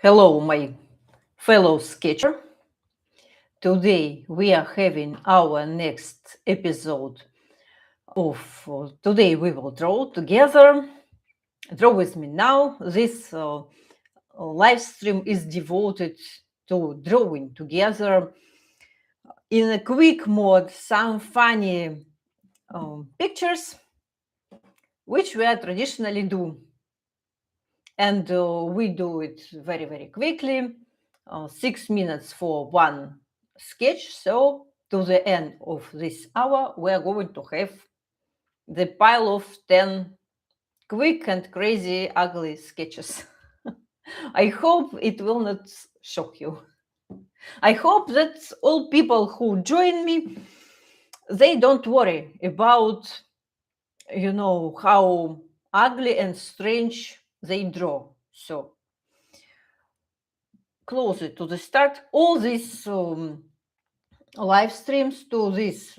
Hello, my fellow sketcher. Today we are having our next episode of Today We Will Draw Together. Draw with me now. This live stream is devoted to drawing together in a quick mode some funny pictures, which we are traditionally do. And we do it very, very quickly. 6 minutes for one sketch. So to the end of this hour, we are going to have the pile of 10 quick and crazy, ugly sketches. I hope it will not shock you. I hope that all people who join me, they don't worry about, how ugly and strange they draw. So closer to the start, all these live streams to this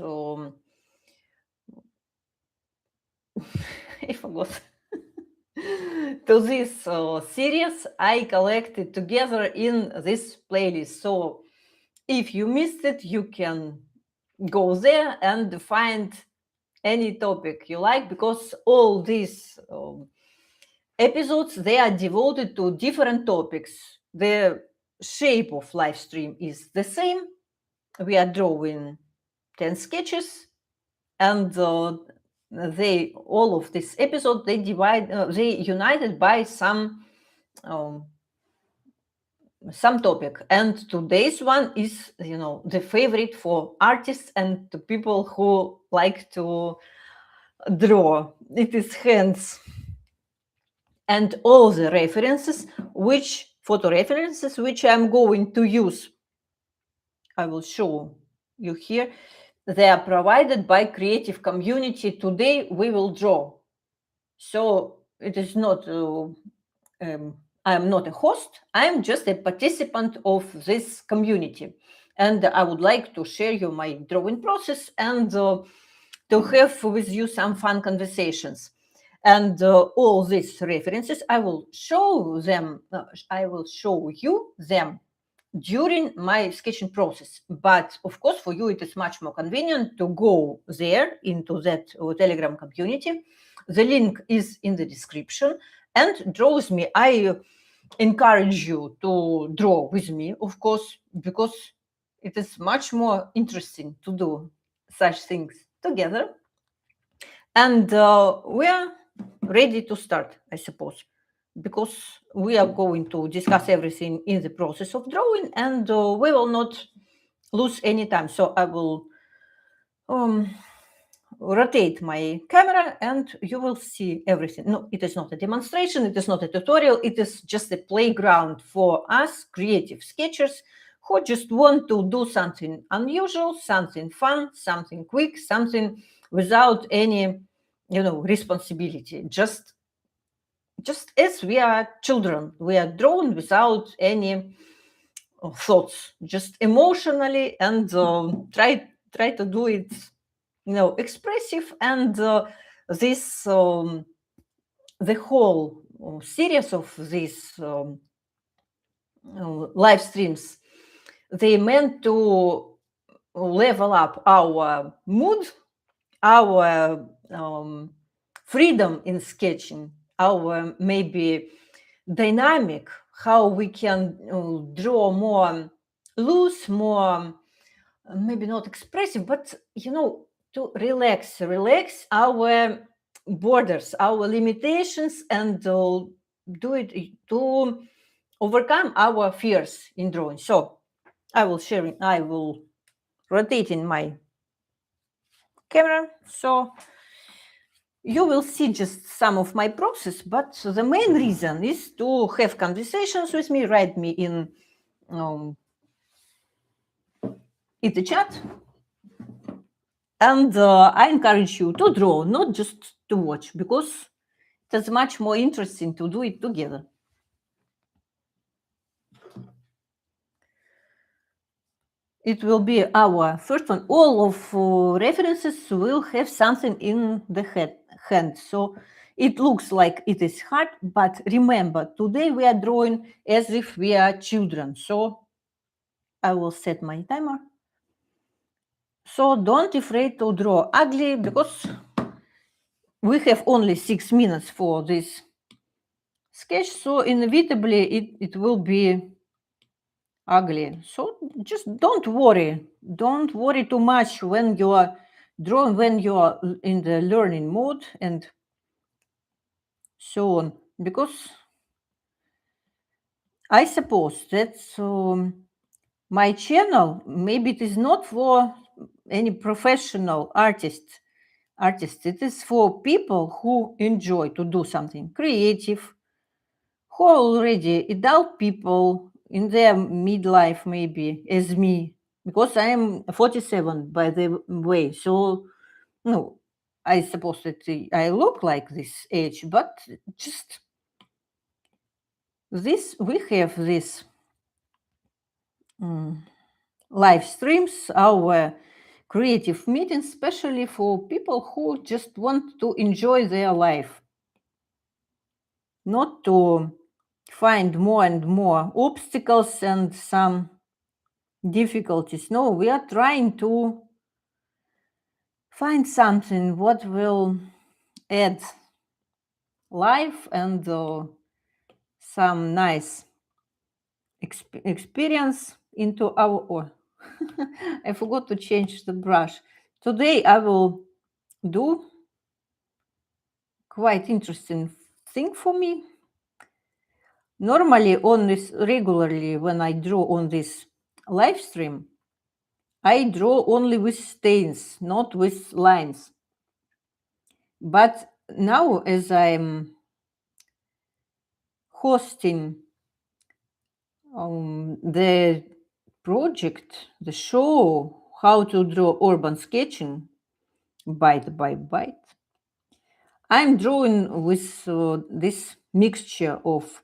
I forgot to this series I collected together in this playlist. So if you missed it, you can go there and find any topic you like, because all these episodes, they are devoted to different topics. The shape of live stream is the same. We are drawing 10 sketches, and they all of this episode, they united by some topic. And today's one is, the favorite for artists and to people who like to draw. It is hands. And all the photo references which I'm going to use, I will show you here. They are provided by Creative Community Today We Will Draw. So it is not, I'm not a host, I'm just a participant of this community. And I would like to share you my drawing process and to have with you some fun conversations. And all these references, I will show you them during my sketching process. But of course, for you, it is much more convenient to go there into that Telegram community. The link is in the description, and draw with me. I encourage you to draw with me, of course, because it is much more interesting to do such things together. And we are ready to start, I suppose, because we are going to discuss everything in the process of drawing, and we will not lose any time. So I will rotate my camera and you will see everything. No, it is not a demonstration, it is not a tutorial, it is just a playground for us creative sketchers who just want to do something unusual, something fun, something quick, something without any, responsibility. Just as we are children, we are drawn without any thoughts, just emotionally, and try to do it, expressive. And this the whole series of these live streams, they meant to level up our mood, our freedom in sketching, our maybe dynamic, how we can draw more loose, more maybe not expressive, but to relax our borders, our limitations, and do it to overcome our fears in drawing. So I will rotate in my camera, so you will see just some of my process, but the main reason is to have conversations with me. Write me in the chat, and I encourage you to draw, not just to watch, because it's much more interesting to do it together. It will be our first one. All of references will have something in the hand. So It looks like it is hard, but remember, today we are drawing as if we are children. So I will set my timer. So don't afraid to draw ugly, because we have only 6 minutes for this sketch. So inevitably it will be ugly. So just don't worry. Don't worry too much when you are drawing, when you are in the learning mode and so on. Because I suppose that my channel, maybe it is not for any professional artists. It is for people who enjoy to do something creative, who are already adult people in their midlife, maybe as me, because I am 47, by the way. So, no, I suppose that I look like this age, but just this, we have this live streams, our creative meetings, especially for people who just want to enjoy their life, not to find more and more obstacles and some difficulties. No, we are trying to find something what will add life and some nice experience into our. Oh, I forgot to change the brush. Today I will do quite interesting thing for me. Normally on this regularly when I draw on this live stream, I draw only with stains, not with lines. But now, as I'm hosting the project, the show, how to draw urban sketching, byte by byte, I'm drawing with this mixture of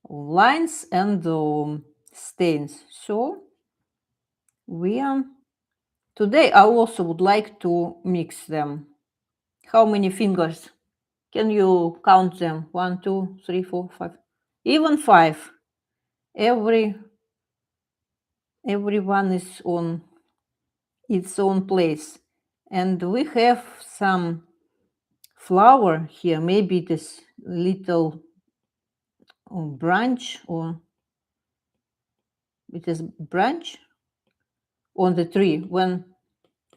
lines and stains. So we are today. I also would like to mix them. How many fingers? Can you count them? 1, 2, 3, 4, 5, even 5. Everyone is on its own place, and we have some flower here. Maybe this little branch, or it is branch on the tree. When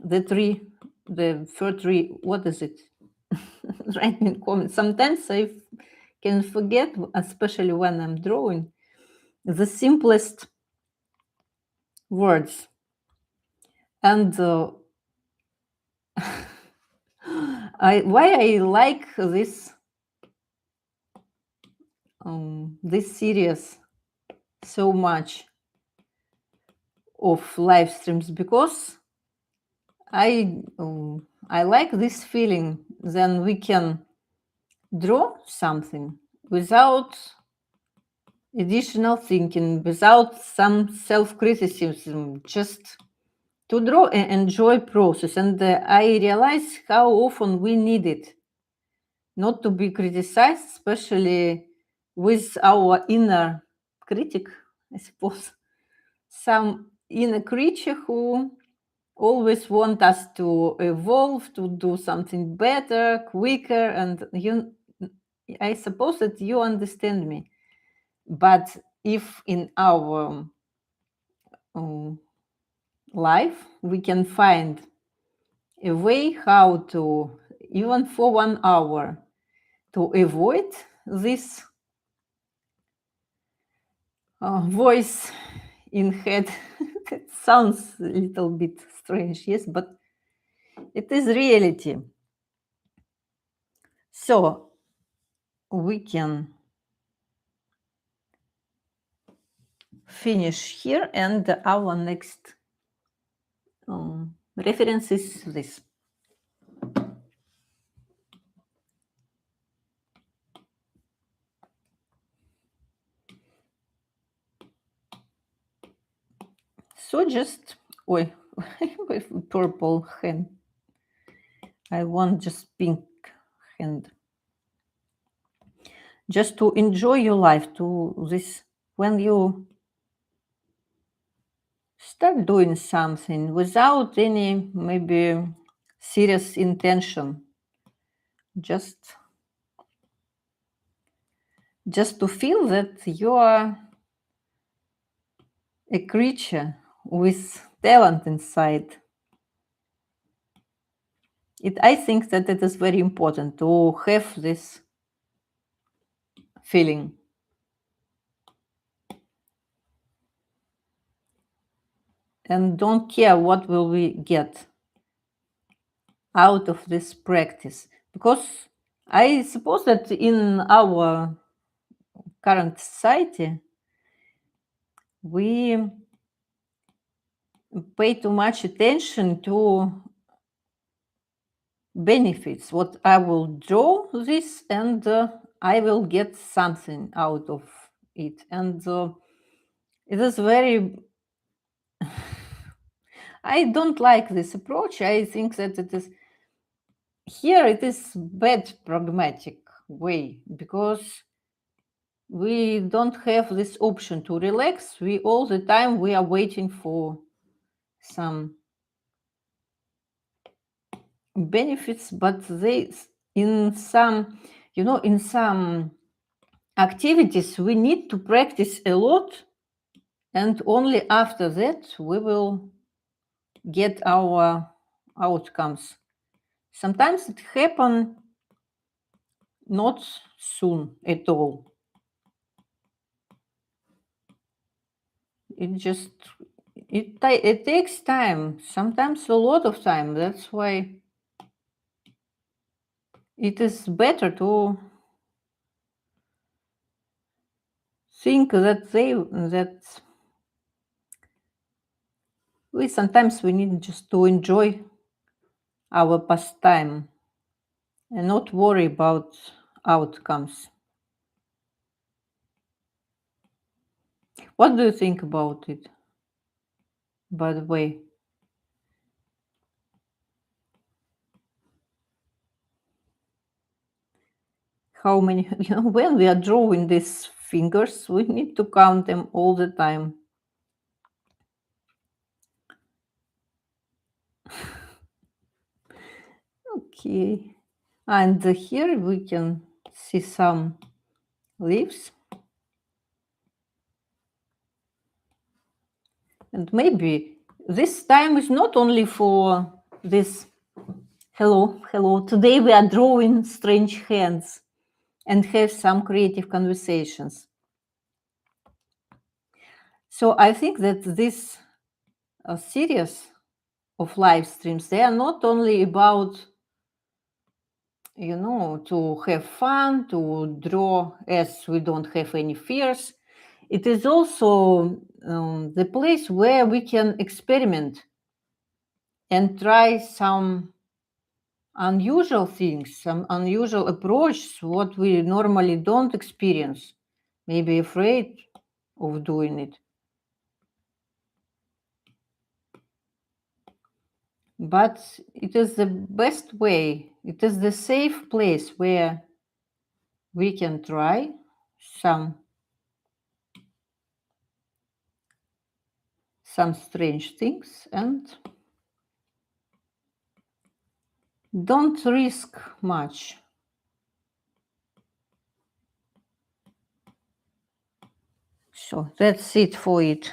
the tree, the fir tree, what is it? Write in comments. Sometimes I can forget, especially when I'm drawing, the simplest words. And why I like this series so much of live streams, because I like this feeling. Then we can draw something without additional thinking, without some self-criticism, just to draw and enjoy process. And I realize how often we need it, not to be criticized, especially with our inner critic, I suppose, some inner creature who always want us to evolve, to do something better, quicker. And I suppose that you understand me. But if in our life we can find a way how to, even for 1 hour, to avoid this voice in head, it sounds a little bit strange, yes, but it is reality. So we can finish here, and our next reference is this. So just with purple hand. I want just pink hand. Just to enjoy your life, to this, when you start doing something without any maybe serious intention, just to feel that you are a creature with talent inside. I think that it is very important to have this feeling. And don't care what will we get out of this practice. Because I suppose that in our current society, we pay too much attention to benefits. What I will draw this and I will get something out of it. And it is very... I don't like this approach. I think that it is bad pragmatic way, because we don't have this option to relax. We all the time we are waiting for some benefits, but they in some activities we need to practice a lot, and only after that we will get our outcomes. Sometimes it happens not soon at all. It takes time, sometimes a lot of time. That's why it is better to think that we need just to enjoy our pastime and not worry about outcomes. What do you think about it, by the way? How many, when we are drawing these fingers, we need to count them all the time. Okay. And here we can see some leaves. And maybe this time is not only for this. Hello. Today we are drawing strange hands and have some creative conversations. So I think that this series of live streams, they are not only about, to have fun, to draw as we don't have any fears. It is also the place where we can experiment and try some unusual things, some unusual approach, what we normally don't experience, maybe afraid of doing it. But it is the best way. It is the safe place where we can try some strange things and don't risk much. So that's it for it.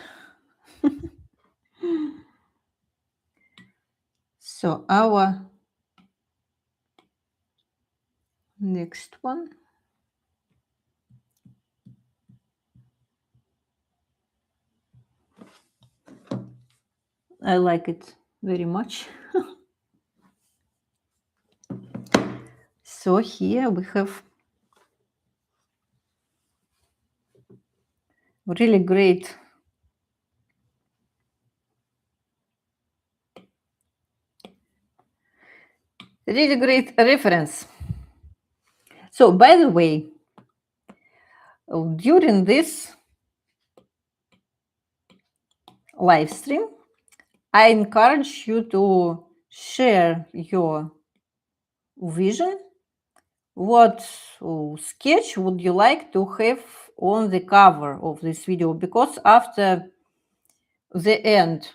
So our next one. I like it very much. So here we have really great reference. So by the way, during this live stream, I encourage you to share your vision what sketch would you like to have on the cover of this video? Because after the end,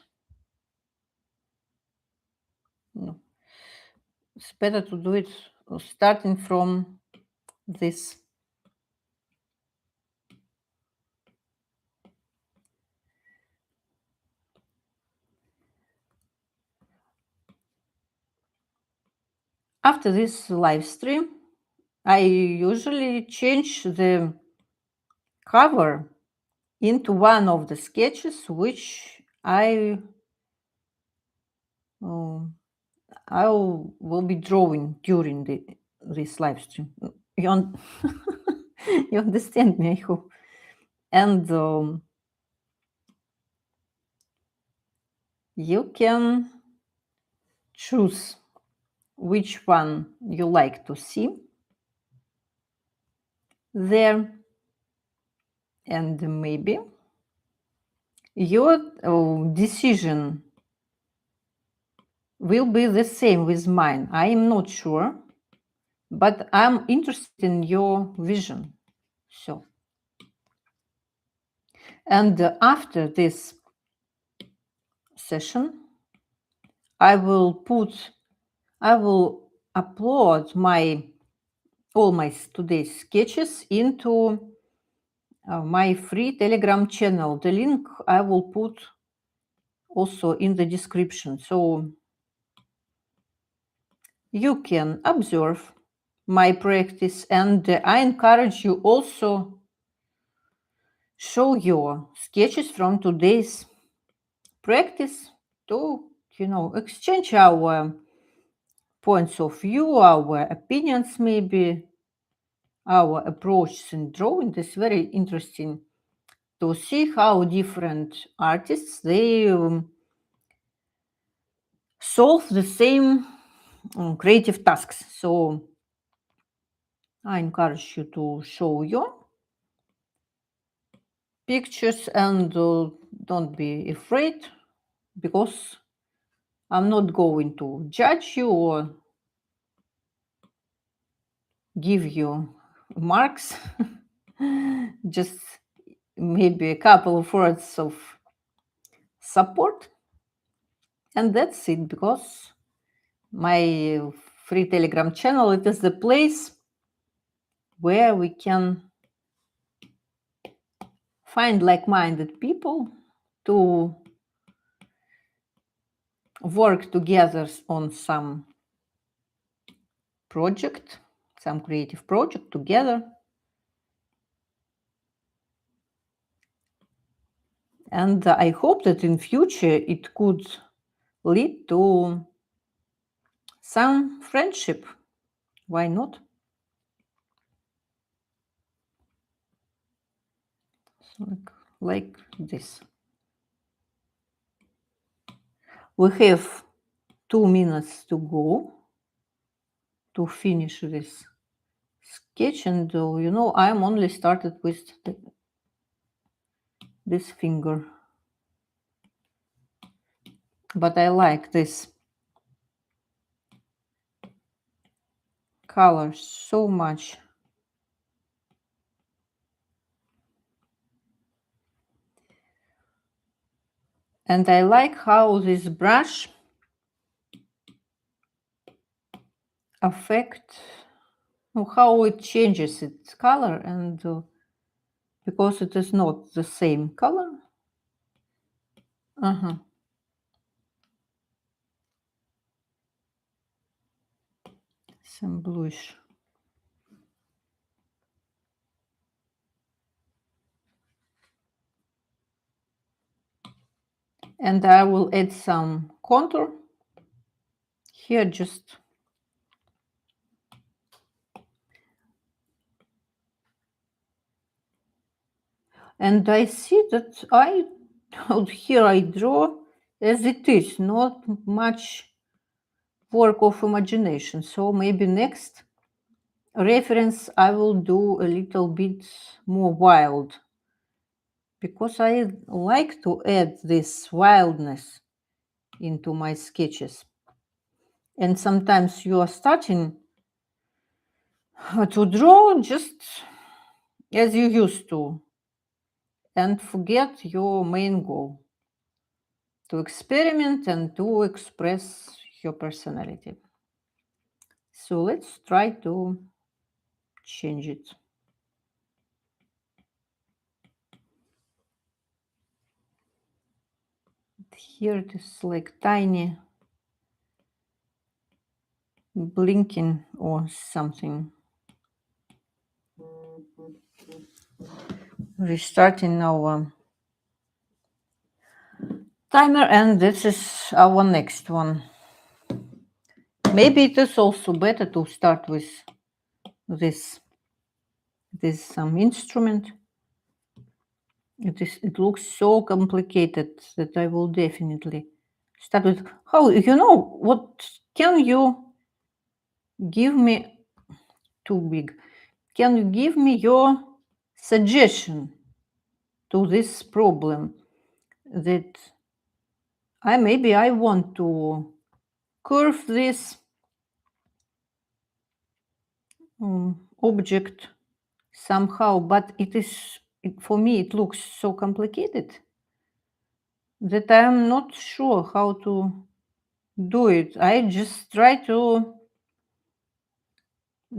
it's better to do it starting from this. After this live stream, I usually change the cover into one of the sketches which I will be drawing during this live stream. You, you understand me, I hope. And you can choose which one you like to see there, and maybe your decision will be the same with mine. I am not sure, but I'm interested in your vision. So, and after this session, I will upload all my today's sketches into my free Telegram channel. The link I will put also in the description. So you can observe my practice, and I encourage you also show your sketches from today's practice to, exchange our points of view, our opinions, maybe our approach in drawing. Is very interesting to see how different artists they solve the same creative tasks. So I encourage you to show your pictures and don't be afraid, because I'm not going to judge you or give you marks. Just maybe a couple of words of support, and that's it. Because my free Telegram channel, it is the place where we can find like-minded people to work together on some project, some creative project together. And I hope that in future it could lead to some friendship. Why not? So like this. We have 2 minutes to go to finish this sketch, and I'm only started with this finger, but I like this color so much. And I like how this brush affect how it changes its color, and because it is not the same color. Some bluish. And I will add some contour here, just and I see that here I draw as it is, not much work of imagination. So maybe next reference I will do a little bit more wild, because I like to add this wildness into my sketches. And sometimes you are starting to draw just as you used to and forget your main goal, to experiment and to express your personality. So let's try to change it. Here it is like tiny blinking or something. Restarting our timer, and this is our next one. Maybe it is also better to start with this instrument. It looks so complicated that I will definitely start with. How, what can you give me? Too big. Can you give me your suggestion to this problem that I want to curve this object somehow, but for me it looks so complicated that I'm not sure how to do it. I just try to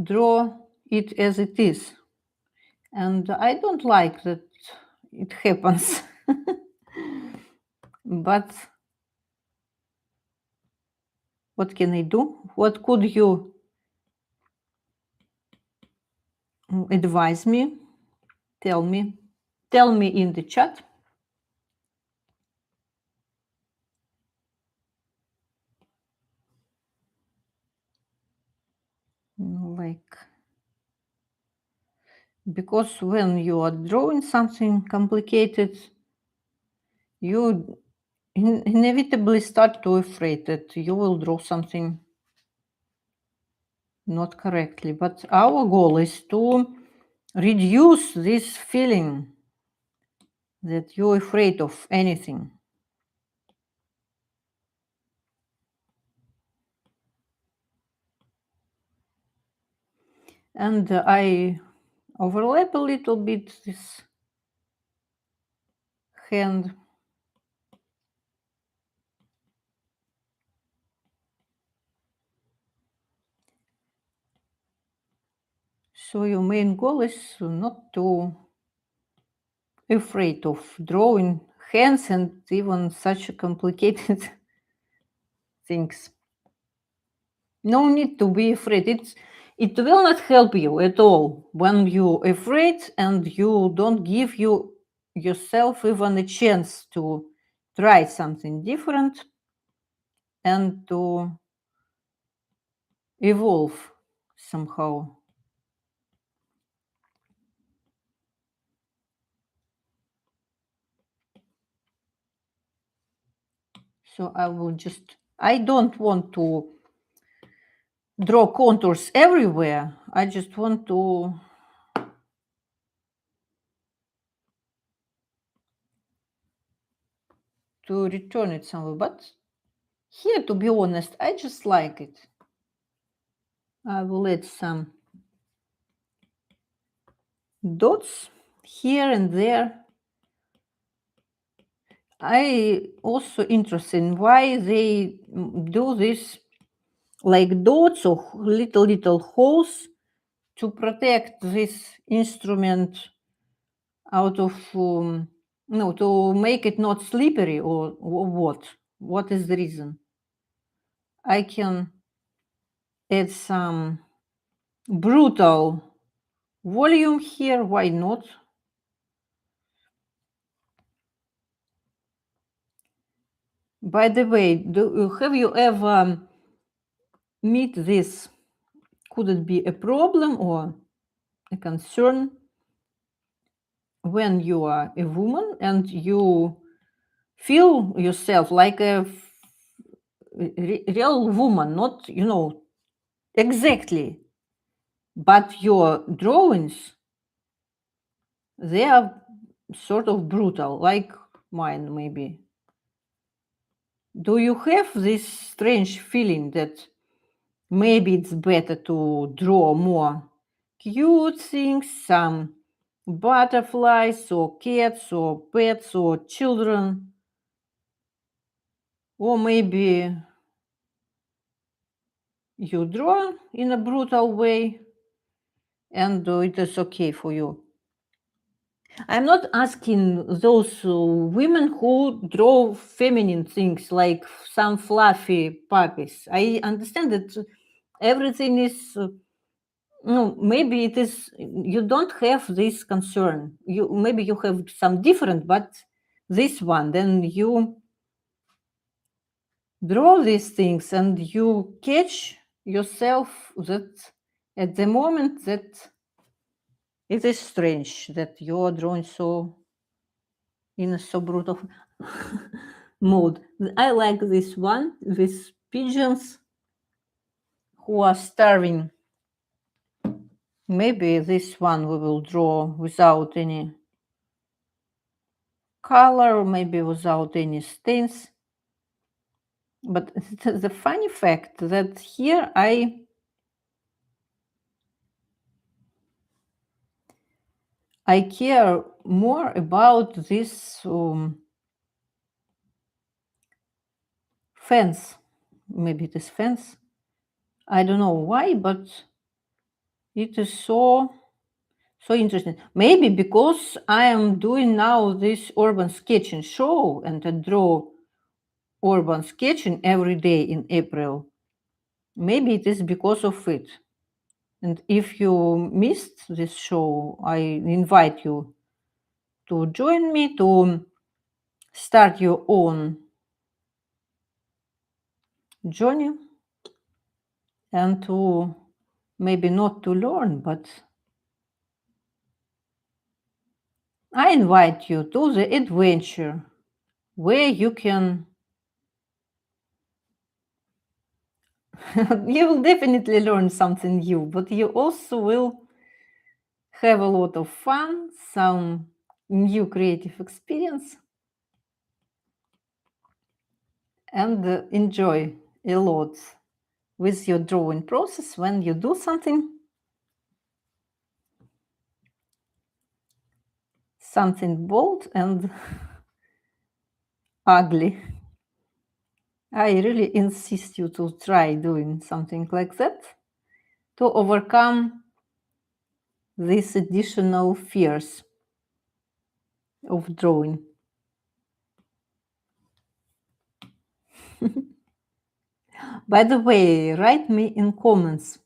draw it as it is, and I don't like that it happens. But what can I do? What could you advise me? Tell me in the chat. Like, because when you are drawing something complicated, you inevitably start to afraid that you will draw something not correctly. But our goal is to reduce this feeling that you're afraid of anything. And I overlap a little bit this hand. So your main goal is not to afraid of drawing hands and even such complicated things. No need to be afraid. It will not help you at all when you're afraid and you don't give yourself even a chance to try something different and to evolve somehow. So I don't want to draw contours everywhere. I just want to return it somewhere. But here, to be honest, I just like it. I will add some dots here and there. I also interested in why they do this, like dots or little holes to protect this instrument out of to make it not slippery, or what is the reason? I can add some brutal volume here, why not? By the way, have you ever meet this? Could it be a problem or a concern when you are a woman and you feel yourself like a real woman, not, exactly, but your drawings, they are sort of brutal, like mine maybe. Do you have this strange feeling that maybe it's better to draw more cute things, some butterflies or cats or pets or children, or maybe you draw in a brutal way and it is okay for you. I'm not asking those women who draw feminine things like some fluffy puppies. I understand that everything is no, maybe it is you don't have this concern. You maybe you have some different, but this one, then you draw these things and you catch yourself that at the moment that it is strange that you are drawing so in a so brutal mode. I like this one with pigeons who are starving. Maybe this one we will draw without any color, maybe without any stains. But the funny fact that here I care more about this fence. Maybe it is fence. I don't know why, but it is so interesting. Maybe because I am doing now this urban sketching show and I draw urban sketching every day in April. Maybe it is because of it. And if you missed this show, I invite you to join me to start your own journey and to maybe not to learn, but I invite you to the adventure where you can you will definitely learn something new, but you also will have a lot of fun, some new creative experience, and enjoy a lot with your drawing process when you do something bold and ugly. I really insist you to try doing something like that to overcome these additional fears of drawing. By the way, write me in comments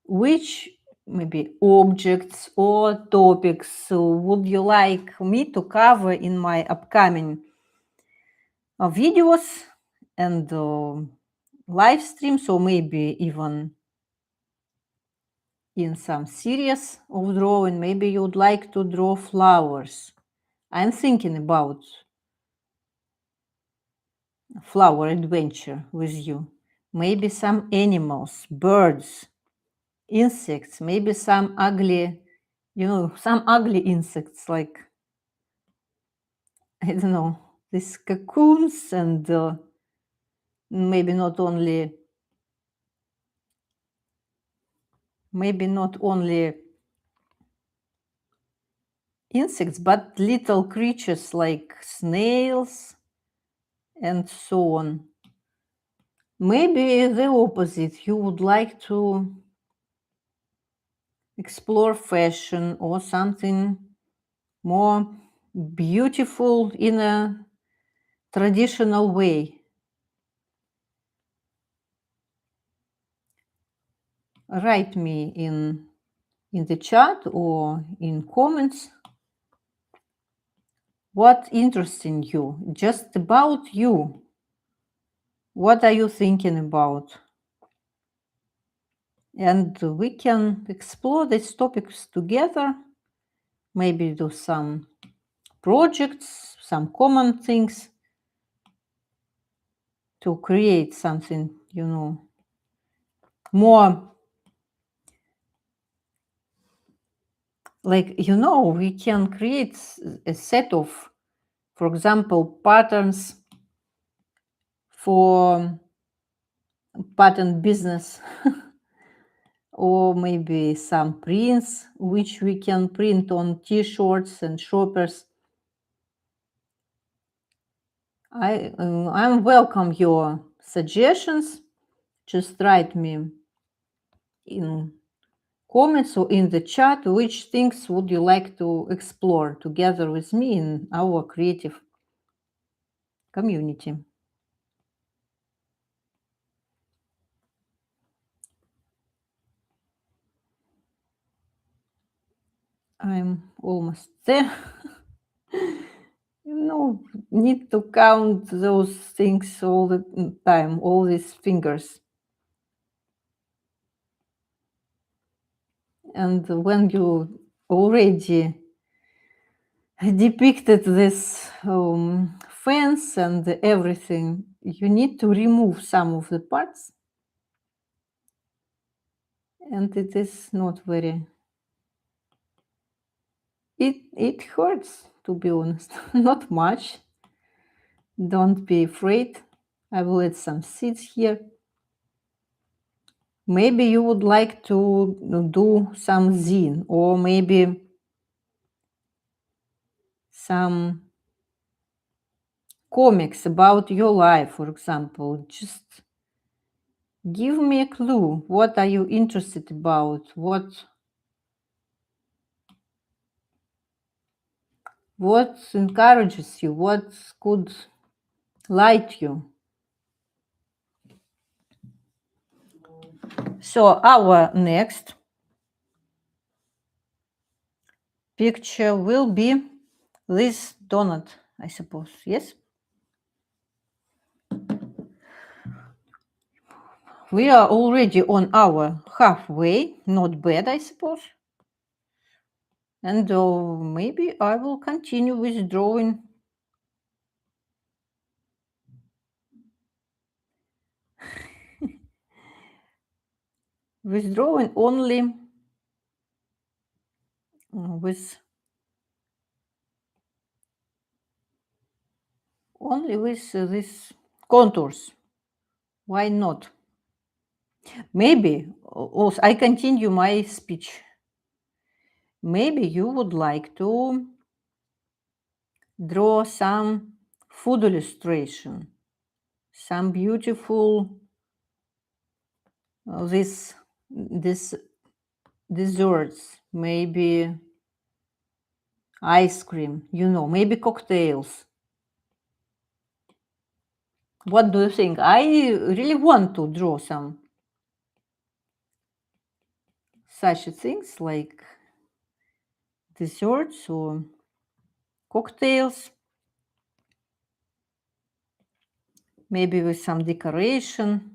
which maybe objects or topics would you like me to cover in my upcoming videos and live streams, or maybe even in some series of drawing. Maybe you would like to draw flowers. I'm thinking about flower adventure with you. Maybe some animals, birds, insects, maybe some ugly, some ugly insects like, I don't know, these cocoons and maybe not only insects, but little creatures like snails and so on. Maybe the opposite. You would like to explore fashion or something more beautiful in a traditional way. Write me in the chat or in comments what interesting you, just about you. What are you thinking about? And we can explore these topics together, maybe do some projects, some common things to create something, more like, we can create a set of, for example, patterns for pattern business or maybe some prints which we can print on t-shirts and shoppers. I welcome your suggestions. Just write me in comments or in the chat which things would you like to explore together with me in our creative community. I'm almost there. Need to count those things all the time, all these fingers. And when you already depicted this fence and everything, you need to remove some of the parts. And it is not very... It hurts, to be honest. Not much. Don't be afraid. I will add some seeds here. Maybe you would like to do some zine, or maybe some comics about your life, for example. Just give me a clue. What are you interested about? What encourages you? What could light you? So our next picture will be this donut, I suppose. Yes? We are already on our halfway. Not bad, I suppose. And maybe I will continue with drawing. With drawing only with these contours. Why not? Maybe also I continue my speech. Maybe you would like to draw some food illustration, some beautiful this desserts, maybe ice cream, maybe cocktails. What do you think? I really want to draw some such things like desserts or cocktails, maybe with some decoration.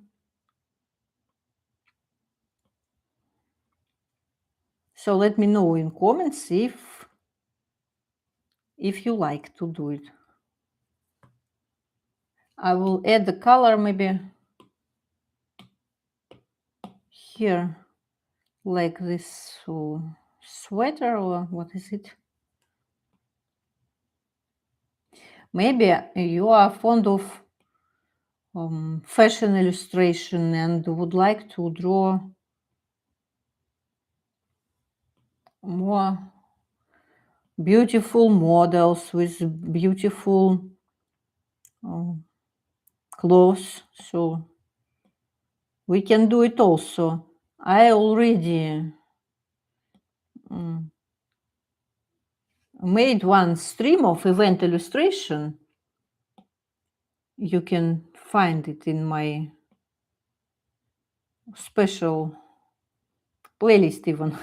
So let me know in comments if you like to do it. I will add the color maybe here, like this sweater, or what is it? Maybe you are fond of fashion illustration and would like to draw more beautiful models with beautiful clothes. So we can do it also. I already made one stream of event illustration. You can find it in my special playlist even.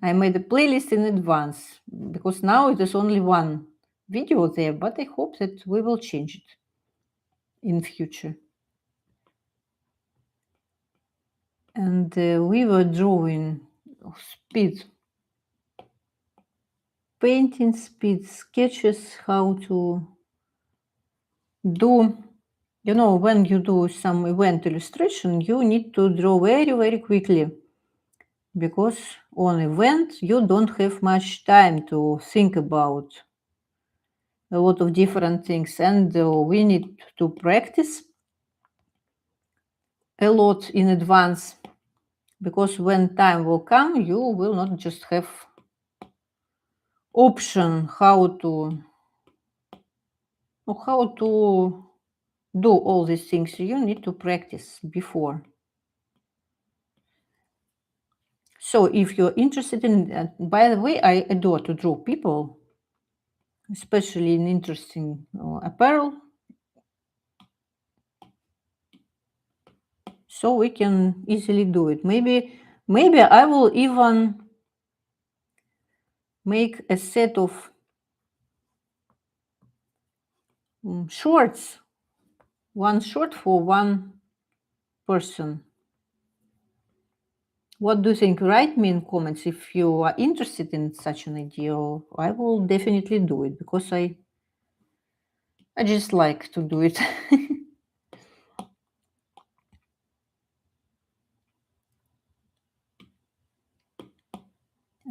I made a playlist in advance because now it is only one video there, but I hope that we will change it in future. And we were drawing speed, painting speed sketches, how to do, when you do some event illustration, you need to draw very, very quickly, because on event you don't have much time to think about a lot of different things, and we need to practice a lot in advance. because when time will come, you will not just have option how to do all these things. You need to practice before. So if you're interested in, by the way, I adore to draw people, especially in interesting apparel. So we can easily do it. Maybe I will even make a set of shorts, one short for one person. What do you think? Write me in comments if you are interested in such an idea. I will definitely do it because I just like to do it.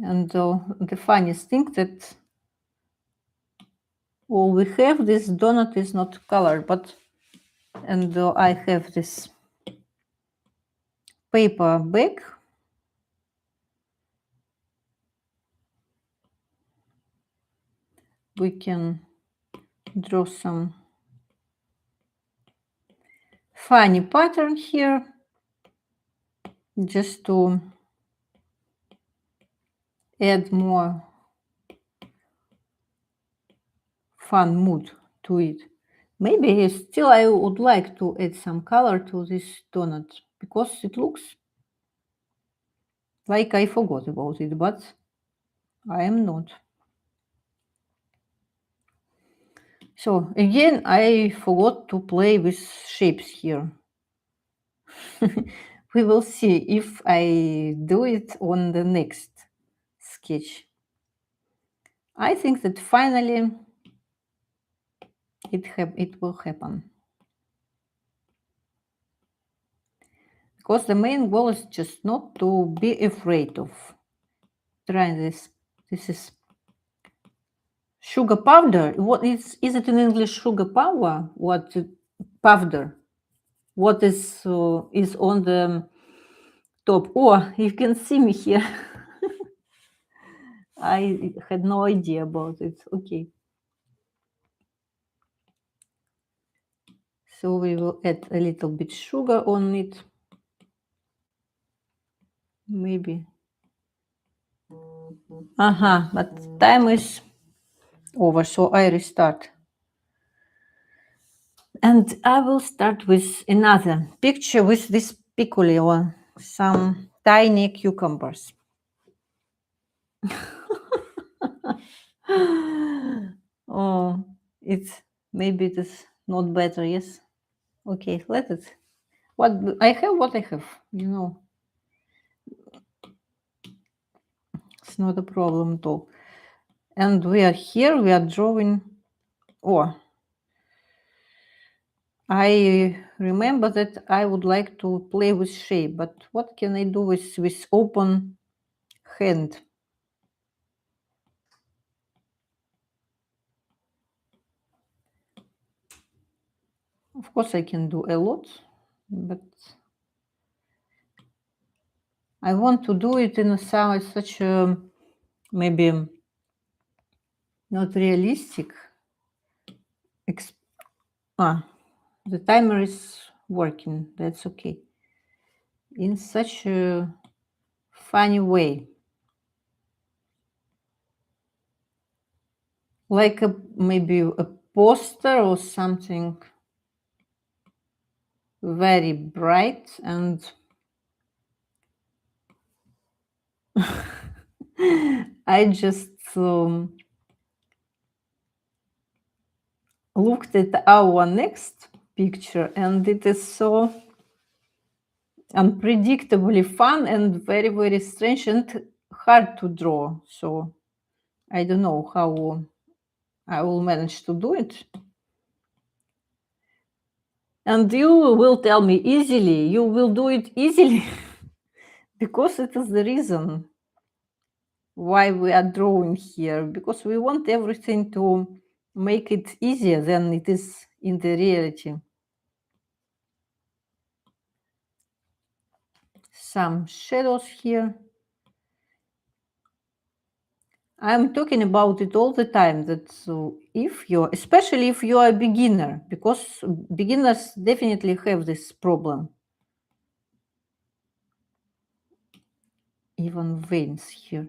And the funniest thing that we have this donut is not colored, but and I have this paper bag. We can draw some funny pattern here just to add more fun mood to it. Maybe still I would like to add some color to this donut because it looks like I forgot about it, but I am not. So again, I forgot to play with shapes here. We will see if I do it on the next sketch. I think that finally it will happen. Because the main goal is just not to be afraid of trying this. This is sugar powder. What is it in English? Sugar powder? What powder? What is on the top? Oh, you can see me here. I had no idea about it. Okay. So we will add a little bit sugar on it. Maybe. But time is over, so I restart. And I will start with another picture with this piccoli or some tiny cucumbers. Oh, maybe it is not better, yes? Okay, let it. What I have, you know. It's not a problem at all. And we are here, we are drawing. Oh, I remember that I would like to play with shape, but what can I do with open hand? Of course, I can do a lot, but I want to do it in such a maybe not realistic. The timer is working. That's okay. In such a funny way, like maybe a poster or something very bright and I just looked at our next picture and it is so unpredictably fun and very, very strange and hard to draw. So I don't know how I will manage to do it. And you will tell me easily, you will do it easily because it is the reason why we are drawing here, because we want everything to make it easier than it is in the reality. some shadows here. I'm talking about it all the time, that if you're, especially if you are a beginner, because beginners definitely have this problem. Even veins here.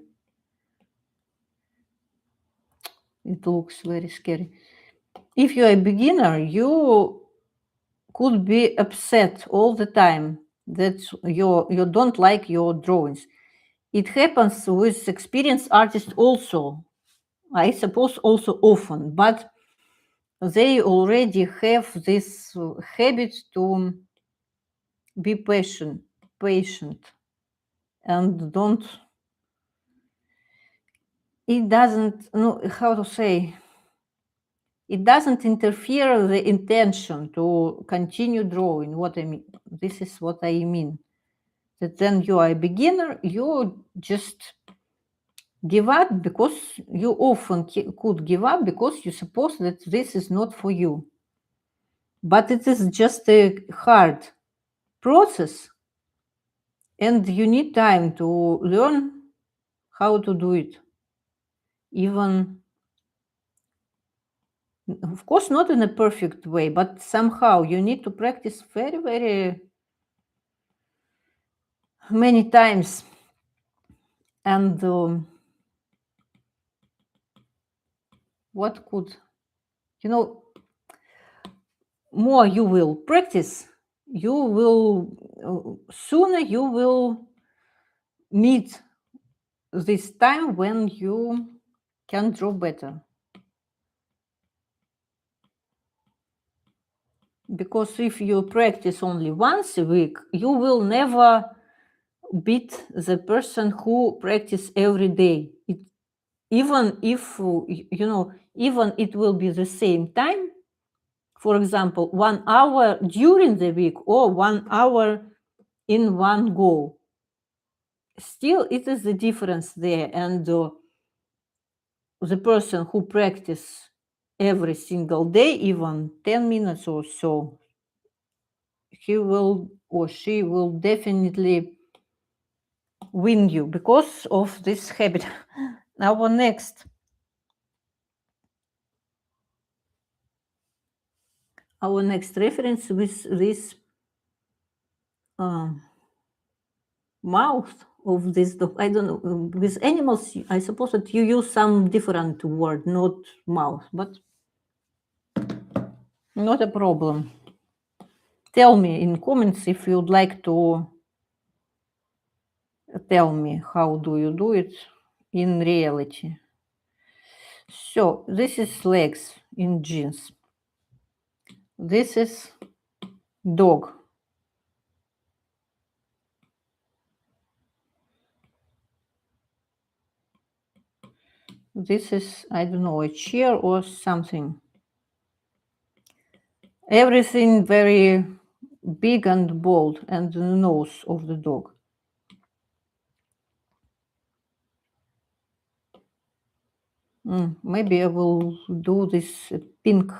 It looks very scary. If you're a beginner, you could be upset all the time that you don't like your drawings. It happens with experienced artists also, I suppose also often, but they already have this habit to be patient and don't, it doesn't know how to say, it doesn't interfere the intention to continue drawing. What I mean, this is what I mean, that then you are a beginner, you just give up because you often could give up because you suppose that this is not for you. But it is just a hard process and you need time to learn how to do it. Even, of course, not in a perfect way, but somehow you need to practice very, very many times. And what could, more you will practice, you will sooner you will meet this time when you can draw better. Because if you practice only once a week, you will never beat the person who practice every day. Even if, even it will be the same time, for example, 1 hour during the week or 1 hour in one go, still it is the difference there. And the person who practice every single day, even 10 minutes or so, he will or she will definitely win you because of this habit. Our next reference with this mouth of this dog. I don't know, with animals, I suppose that you use some different word, not mouth, but not a problem. Tell me in comments if you'd like to tell me how do you do it in reality. So this is legs in jeans. This is dog. This is, I don't know, a chair or something. Everything very big and bold, and the nose of the dog. Maybe I will do this pink.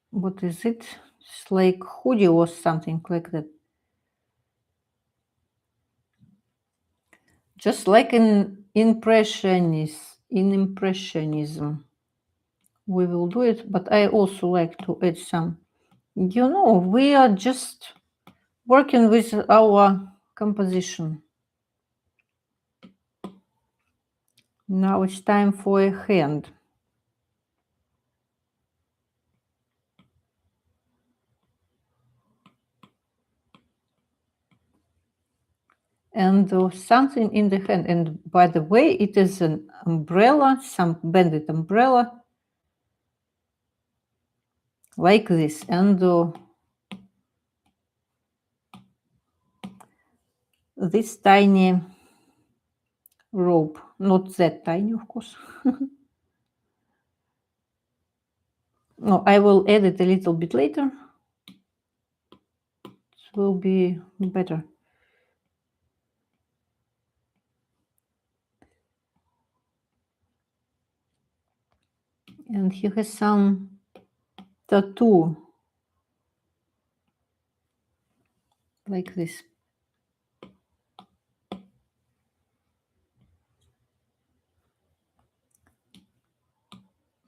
What is it? It's like hoodie or something like that. Just like in impressionism. We will do it, but I also like to add some. We are just working with our composition. Now it's time for a hand. And something in the hand. And by the way, it is an umbrella, some banded umbrella, like this. And this tiny rope, not that tiny, of course. No, I will add it a little bit later. It will be better. And he has some tattoo like this.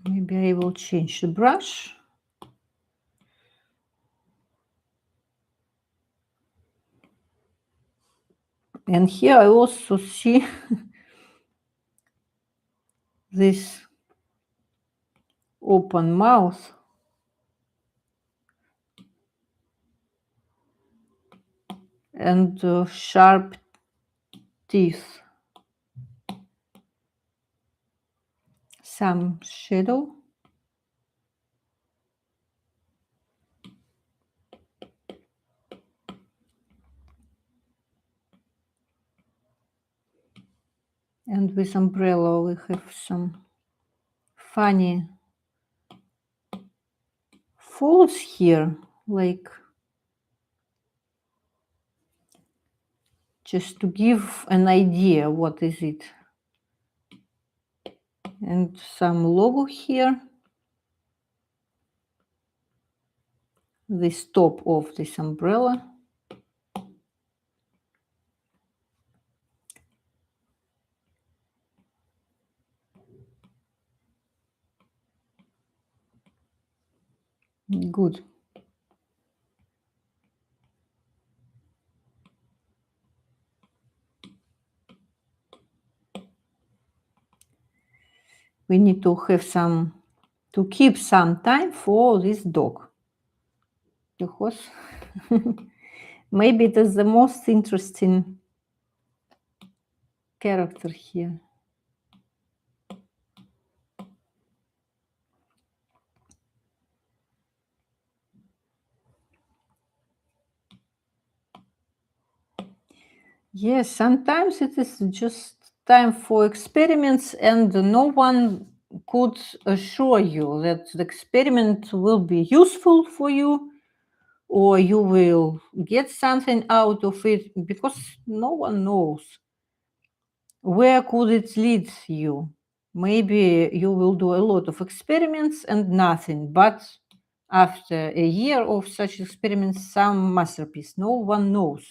Maybe I will change the brush. And here I also see this open mouth and sharp teeth. Some shadow. And with umbrella we have some funny folds here, like just to give an idea what is it. And some logo here. This top of this umbrella. Good. We need to have to keep some time for this dog, because maybe it is the most interesting character here. Yes, sometimes it is just time for experiments, and no one could assure you that the experiment will be useful for you or you will get something out of it, because no one knows where could it lead you. Maybe you will do a lot of experiments and nothing, but after a year of such experiments, some masterpiece. No one knows.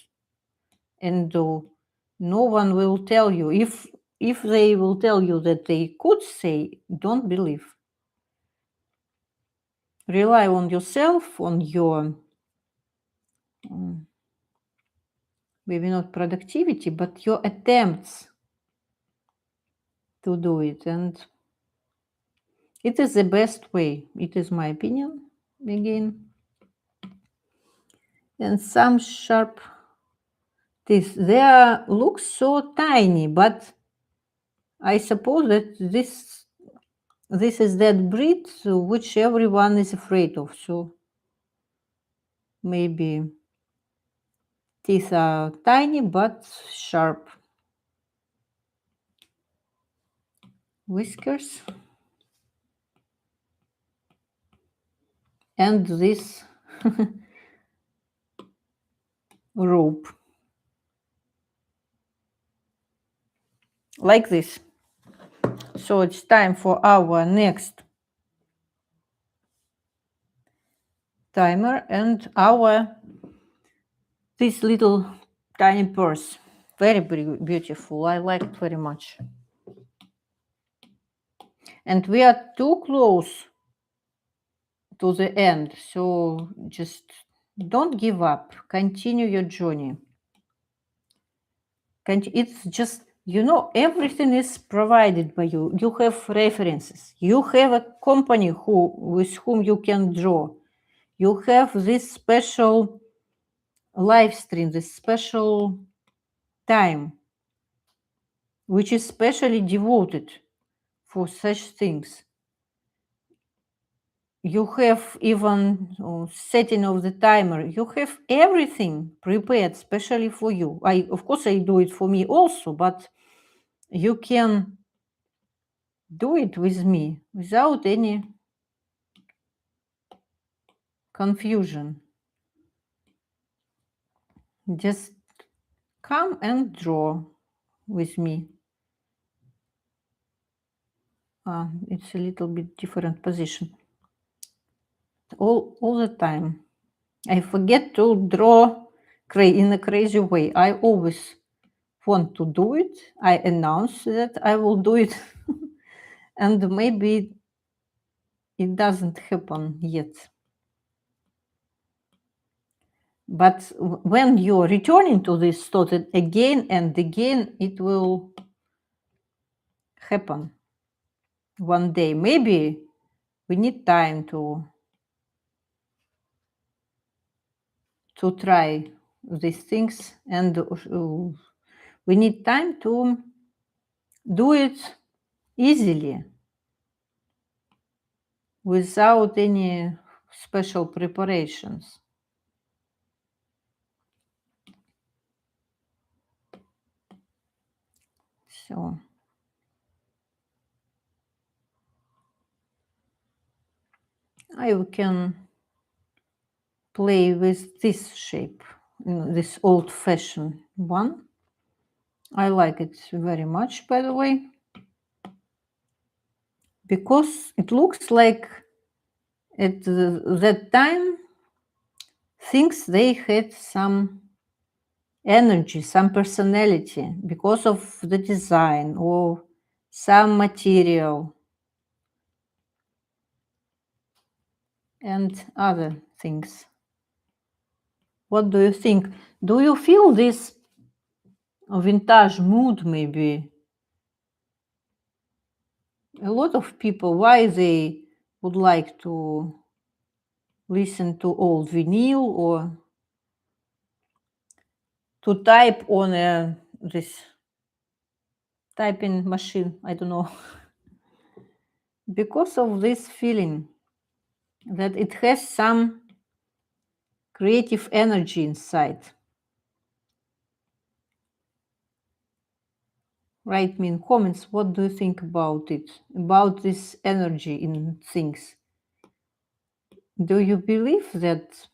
And no one will tell you. If they will tell you that they could say, don't believe. Rely on yourself, on your maybe not productivity, but your attempts to do it. And it is the best way. It is my opinion, again. And some sharp teeth. They look so tiny, but I suppose that this is that breed which everyone is afraid of. So maybe teeth are tiny but sharp. Whiskers. And this rope. Like this. So it's time for our next timer and this little tiny purse. Very beautiful. I like it very much. And we are too close to the end. So just don't give up. Continue your journey. It's just, everything is provided by you. You have references. You have a company with whom you can draw. You have this special live stream, this special time, which is specially devoted for such things. You have even setting of the timer. You have everything prepared especially for you. Of course, I do it for me also, but you can do it with me without any confusion. Just come and draw with me. It's a little bit different position. All the time. I forget to draw in a crazy way. I always want to do it. I announce that I will do it, and maybe it doesn't happen yet. But when you're returning to this thought again and again, it will happen one day. Maybe we need time to try these things, and we need time to do it easily without any special preparations. So I can play with this shape, this old-fashioned one. I like it very much, by the way, because it looks like at that time things they had some energy, some personality because of the design or some material and other things. What do you think? Do you feel this vintage mood maybe? A lot of people, why they would like to listen to old vinyl or to type on this typing machine, I don't know. Because of this feeling that it has some creative energy inside. Write me in comments, what do you think about it, about this energy in things? Do you believe that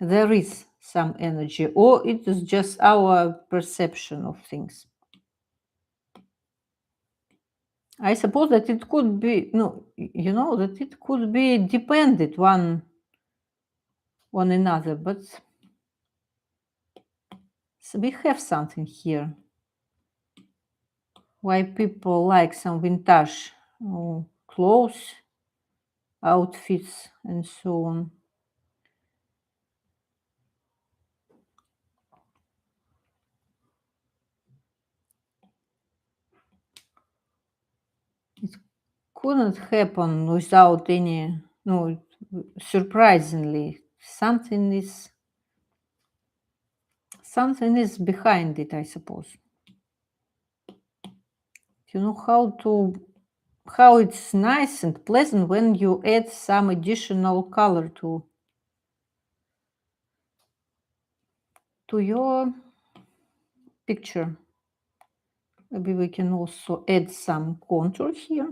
there is some energy, or it is just our perception of things? I suppose that it could be, that it could be dependent one on another, but we have something here. Why people like some vintage clothes, outfits, and so on. It couldn't happen without any, surprisingly, something is behind it, I suppose. You know how it's nice and pleasant when you add some additional color to your picture. Maybe we can also add some contour here.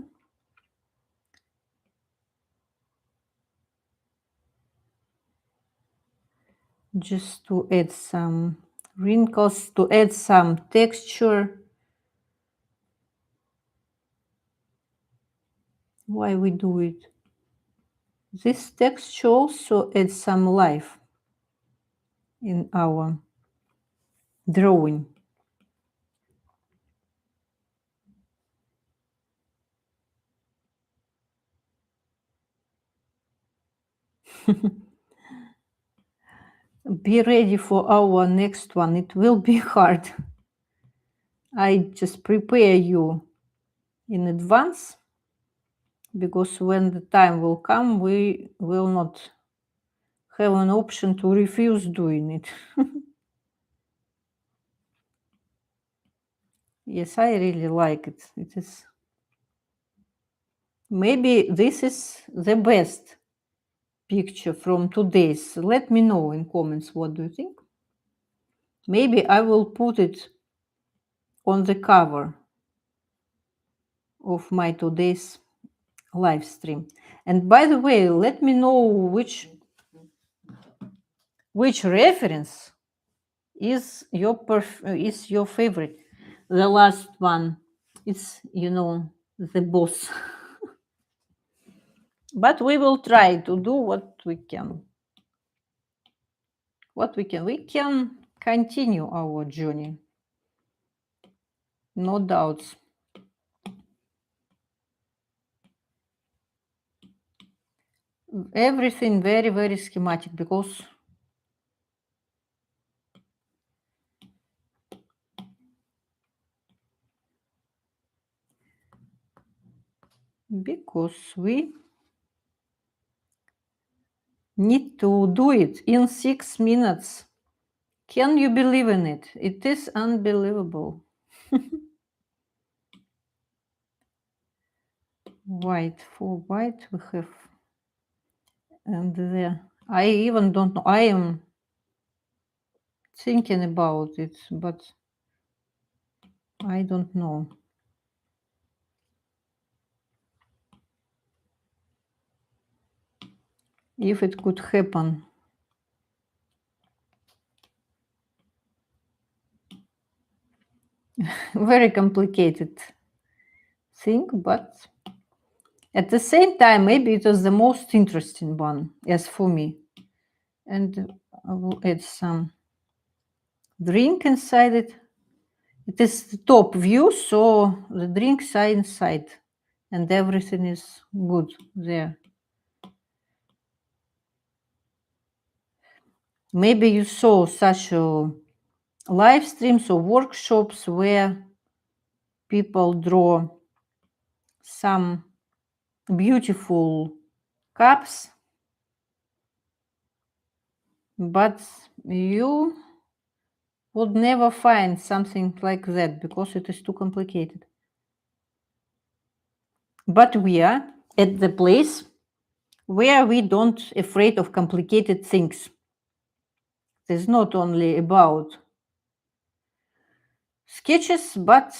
Just to add some wrinkles, to add some texture. Why we do it? This texture also adds some life in our drawing. Be ready for our next one. It will be hard. I just prepare you in advance, because when the time will come, we will not have an option to refuse doing it. Yes, I really like it. It is. Maybe this is the best picture from today's. Let me know in comments, what do you think? Maybe I will put it on the cover of my today's live stream. And by the way, let me know which reference is your favorite. The last one, it's the boss. But we will try to do what we can. We can continue our journey. No doubts. Everything very, very schematic because we need to do it in 6 minutes. Can you believe in it? It is unbelievable. White, for white we have, and I even don't know. I am thinking about it, but I don't know. If it could happen. Very complicated thing, but at the same time, maybe it was the most interesting one, as for me. And I will add some drink inside it. It is the top view, so the drinks are inside and everything is good there. Maybe you saw such live streams or workshops where people draw some beautiful cups, but you would never find something like that because it is too complicated. But we are at the place where we don't afraid of complicated things. It's not only about sketches, but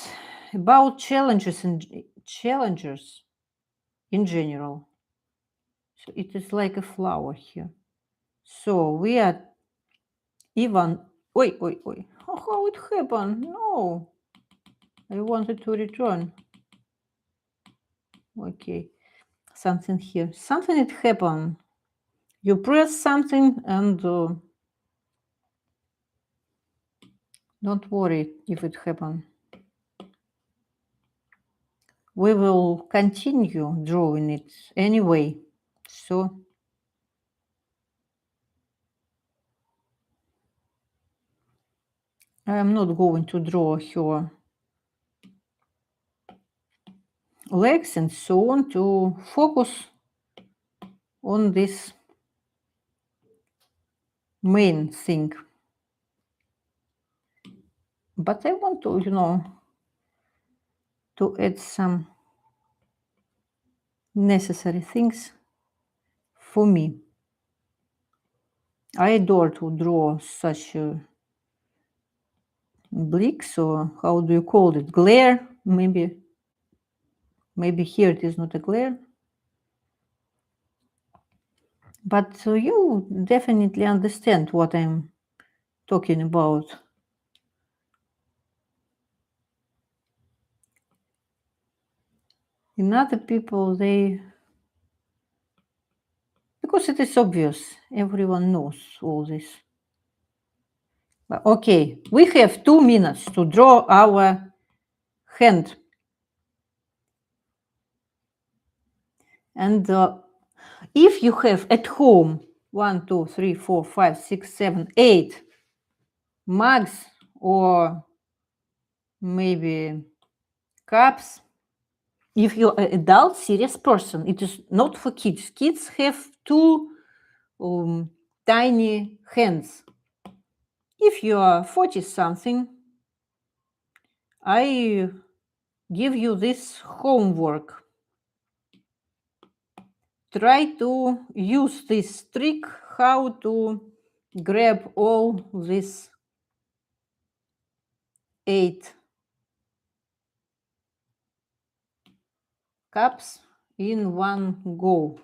about challenges and challengers in general. So it is like a flower here. So we are even. Oi. How it happened? No, I wanted to return. Okay, something here. Something it happened. You press something and don't worry if it happened. We will continue drawing it anyway. So I'm not going to draw her legs and so on, to focus on this main thing. But I want to, to add some necessary things for me. I adore to draw such blicks, or how do you call it? Glare, maybe. Maybe here it is not a glare. But you definitely understand what I'm talking about. In other people, because it is obvious, everyone knows all this. Okay, we have 2 minutes to draw our hand. And if you have at home 1, 2, 3, 4, 5, 6, 7, 8 mugs or maybe cups, if you're an adult, serious person, it is not for kids. Kids have 2 tiny hands. If you are 40-something, I give you this homework. Try to use this trick how to grab all these 8 cups in one go.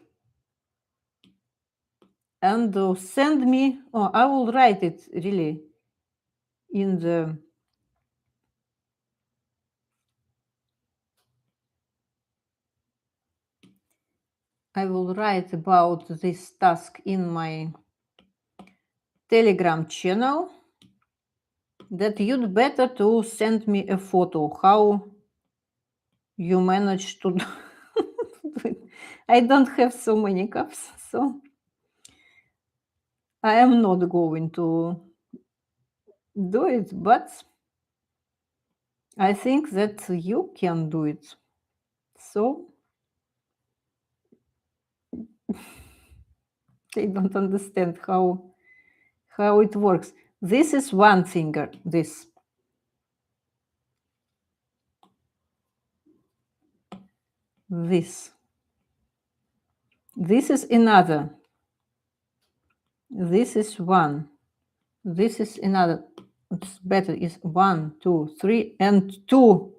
And send me, I will write it really in the I will write about this task in my Telegram channel. that you'd better to send me a photo how you manage to do it. I don't have so many cups, so I am not going to do it, but I think that you can do it. So I don't understand how it works. This is one finger, this. This is another. This is one. This is another. It's better. Is 1, 2, 3, and 2.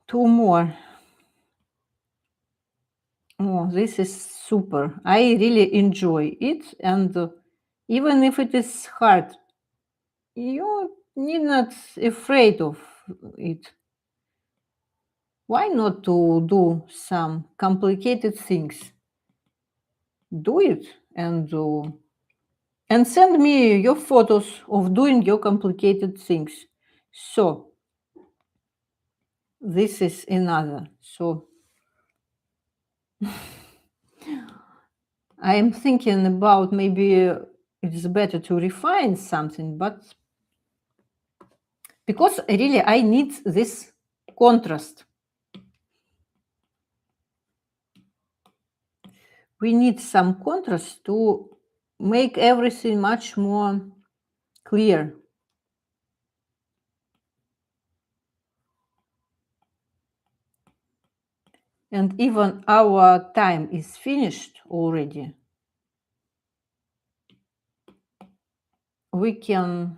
2 more. Oh, this is super. I really enjoy it. And even if it is hard, you need not afraid of it. Why not to do some complicated things? Do it and send me your photos of doing your complicated things. So this is another. So I am thinking about maybe it's better to refine something, but because really I need this contrast. We need some contrast to make everything much more clear. And even our time is finished already. We can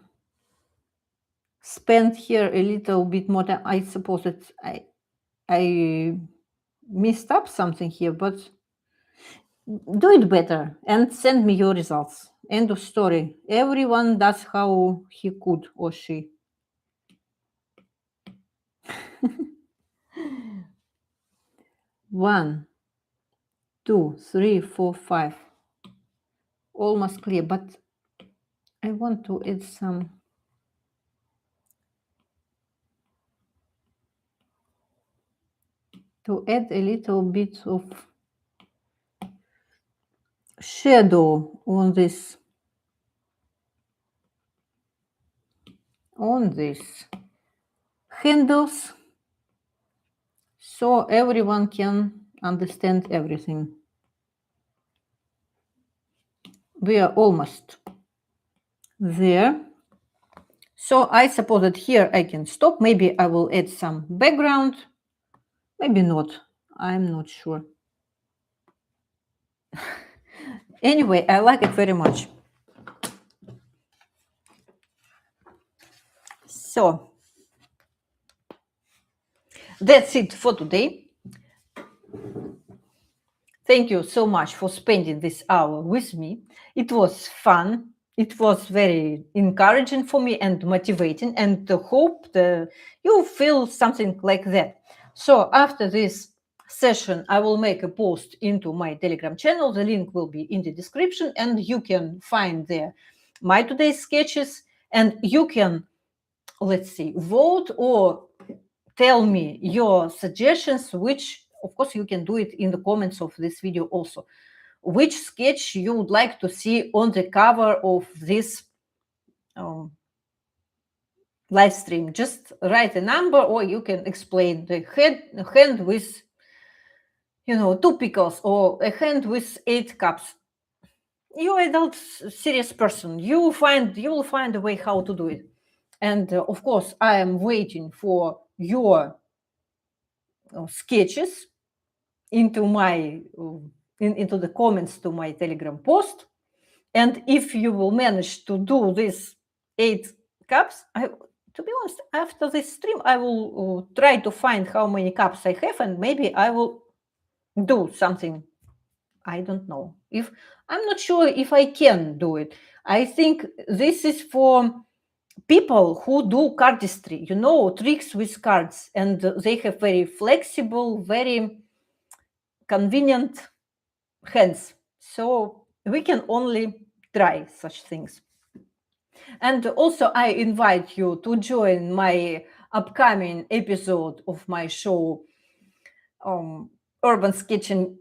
spend here a little bit more time. I suppose that I messed up something here, but do it better and send me your results. End of story. Everyone does how he could or she. One, 2, 3, 4, 5. Almost clear, but I want to add some. To add a little bit of shadow on this. On this handles, so everyone can understand everything. We are almost there. So I suppose that here I can stop. Maybe I will add some background. Maybe not. I'm not sure. Anyway, I like it very much. So that's it for today. Thank you so much for spending this hour with me. It was fun. It was very encouraging for me and motivating, and hope that you feel something like that. So after this session, I will make a post into my Telegram channel. The link will be in the description, and you can find there my today's sketches, and you can, let's see, vote or tell me your suggestions, which of course you can do it in the comments of this video also, which sketch you would like to see on the cover of this live stream. Just write a number, or you can explain the hand with 2 pickles, or a hand with 8 cups. You're an adult serious person, you will find a way how to do it. And of course I am waiting for your sketches into my into the comments to my Telegram post. And if you will manage to do this 8 cups, to be honest, after this stream I will try to find how many cups I have, and maybe I will do something. I don't know. I'm not sure if I can do it. I think this is for people who do cardistry, tricks with cards, and they have very flexible, very convenient hands. So we can only try such things. And also, I invite you to join my upcoming episode of my show, Urban Sketching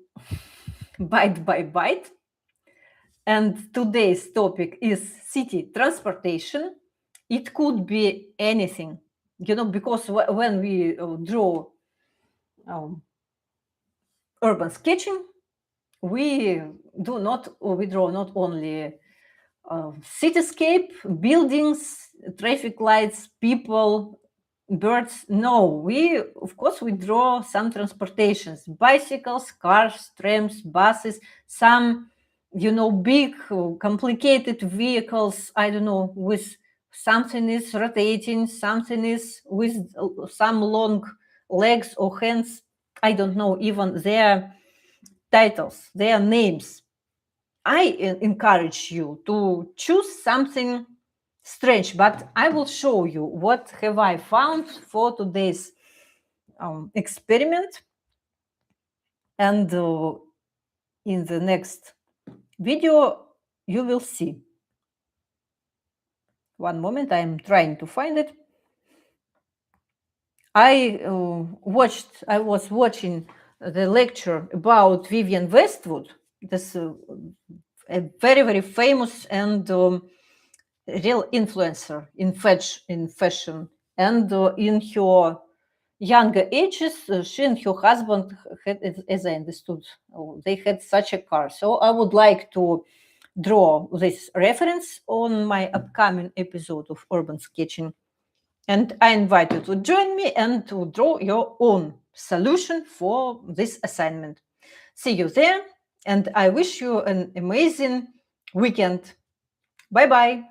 Bite by Bite. And today's topic is city transportation. It could be anything, because when we draw um, urban sketching, we draw not only cityscape, buildings, traffic lights, people, birds. No, of course we draw some transportations, bicycles, cars, trams, buses, some big complicated vehicles, I don't know, with something is rotating, something is with some long legs or hands. I don't know even their titles, their names. I encourage you to choose something strange, but I will show you what have I found for today's experiment. And in the next video, you will see. One moment, I'm trying to find it. I was watching the lecture about Vivienne Westwood, this a very, very famous and real influencer in fashion. And in her younger ages, she and her husband had, as I understood, they had such a car. So I would like to draw this reference on my upcoming episode of Urban Sketching. And I invite you to join me and to draw your own solution for this assignment. See you there, and I wish you an amazing weekend. Bye-bye.